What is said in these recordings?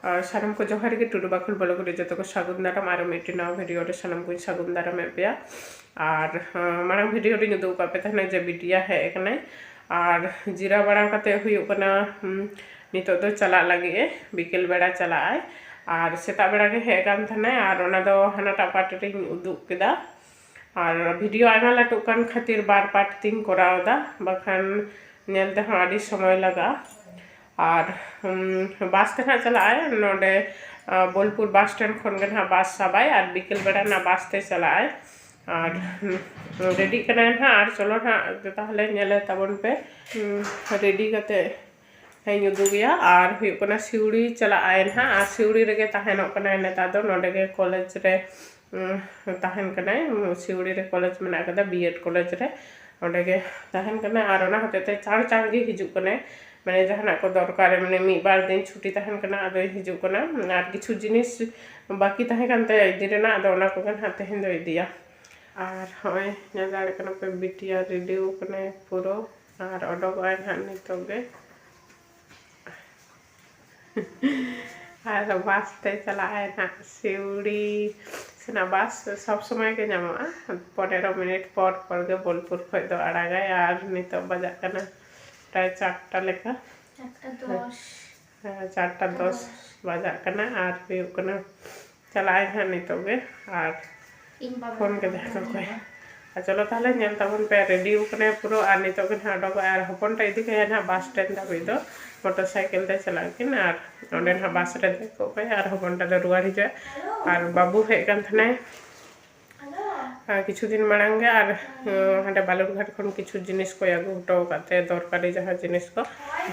सानम को जोहार के टुडू बाखल ब्लॉग रे जतो को सागुन दाराम आरो मिट्टी नवा वीडियो रे सानम को सागुन दाराम पेया और मांग वीडियो रे दो का पे थाने जे बिटिया है एकने और जीरा बड़ा कते हुयो कना नितो दो चला लगे बिकेल बेड़ा चला आय और सेता बेड़ा के हे कान थाने और ओना दो हानाटा पार्ट रे उदुक केदा और वीडियो आयमा लाटू कान खातिर बार पार्ट तीन करावदा बखान नेलते हाँ आडी समय लगा और बस ते चला आए नोडे बोलपुर बस स्टैंड खन के ना बस सबाई और बिकेल बेड़ा ना बस ते चला आए और रेडी करना है और चलो ना ताहले नेले तबन पे रेडी करते है उदू गया और हुई सिउड़ी चला आए ना और सिउड़ी रे तहनों नेता दो नोडे के कॉलेज रे तहन कना सिउड़ी रे कॉलेज में कदा बीएड कॉलेज रे ओडे के तहन कना और ओना होते चार चार गे हिजुक कने माने जहाना को दरकार माने मी बार दिन छुट्टी तहन कना आदो हिजुक कना और किछु जिनिस बाकी तहन कानते इदी रेना आदो ओना को कना तहन दो इदिया और होय नेदाड़ कना पे बिटिया रेडी कने पुरो और ओडो आय ना नितोगे और बस ते चला आए ना सिउड़ी सेना बस सब समय के नामा 15 मिनट पर के बोलपुर खो दो आड़ागा और नित बजा कना प्राय 4टा लेका 4:10 बजा कना और हुई चला आए ना नितोगे और फोन के देखो कोई चलो ताहले नेल तबन पे रेडी कने पुरो और नितोगे ना ओडो और हपनटा इदी के ना बस स्टैंड धाबी दो मोटरसाइकिल ते चला किन और ओंडे ना बस रे देखो पे और हपनटा दो रुआर हिजे और बाबू हे कान थने किछु दिन मांगे और हांडे बालुरघाट खन किछु जिनिस को आगु हटो काते दरकारी जहा जिनिस को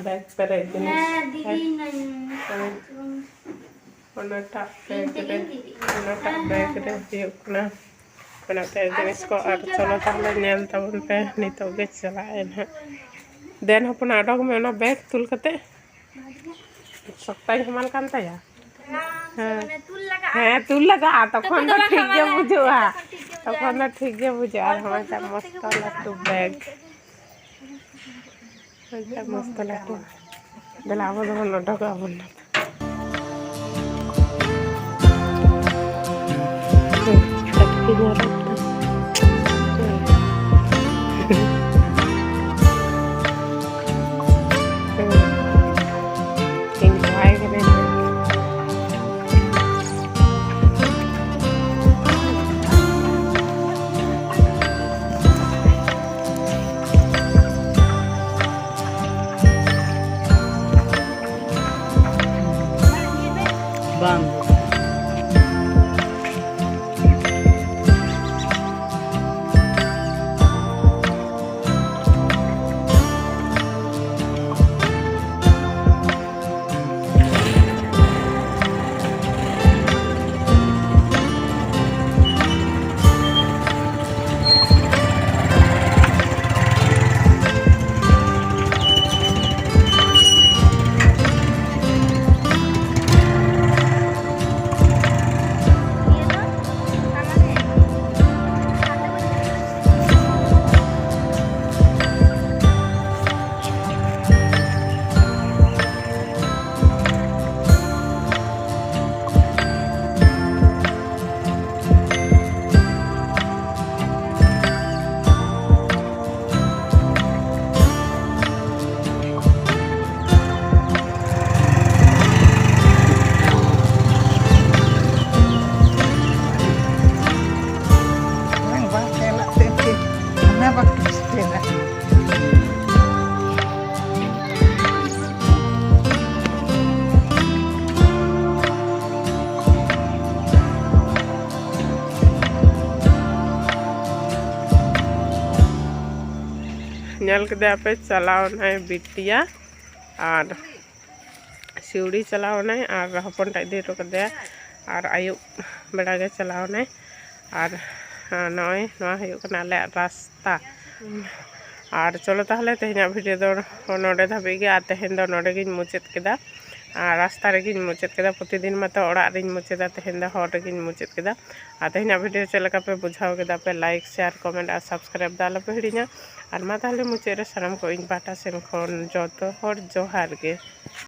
बैग पे जिनिस ओनाटा बैग रे दियोना बनाते जिनिस को और चलो ताहले नेल तबन पे नितोगे चलाए ना देन हपन आडक में ना बैग तुल कते सकताई हमाल कान ताया हाँ तुल लगा तखन तो ठीक गे बुझुआ तखन तो ठीक गे बुझुआ और हमारा मस्त लाटू बैग मस्त लाटू दलावो दो लडक आबन नेल के पे चलाओ ना बिटिया और सिउड़ी चलाओ ना और हपनटा इदी हटो कदे और आयुब बेड़ा के चलाओ ना और नय नले रास्ता और चलो ताहले तेहना भिडियो दो नोडे धाबी गे और तेहन दो नोडे गिन मुचाद केदा रास्ता रे मुचाद केदा प्रतिदिन मत ओड़ा रे मुचादा तेहन दो हर रे मुचाद केदा और तेहना भिडियो चलका पे बुझाव केदा पे लाइक शेयर कमेंट और सब्सक्राइब दा आलोपे हिड़िया और मा ताहले मुचाद रे सानाम को इन पाटा सेन खन जतो हर जोहार गे।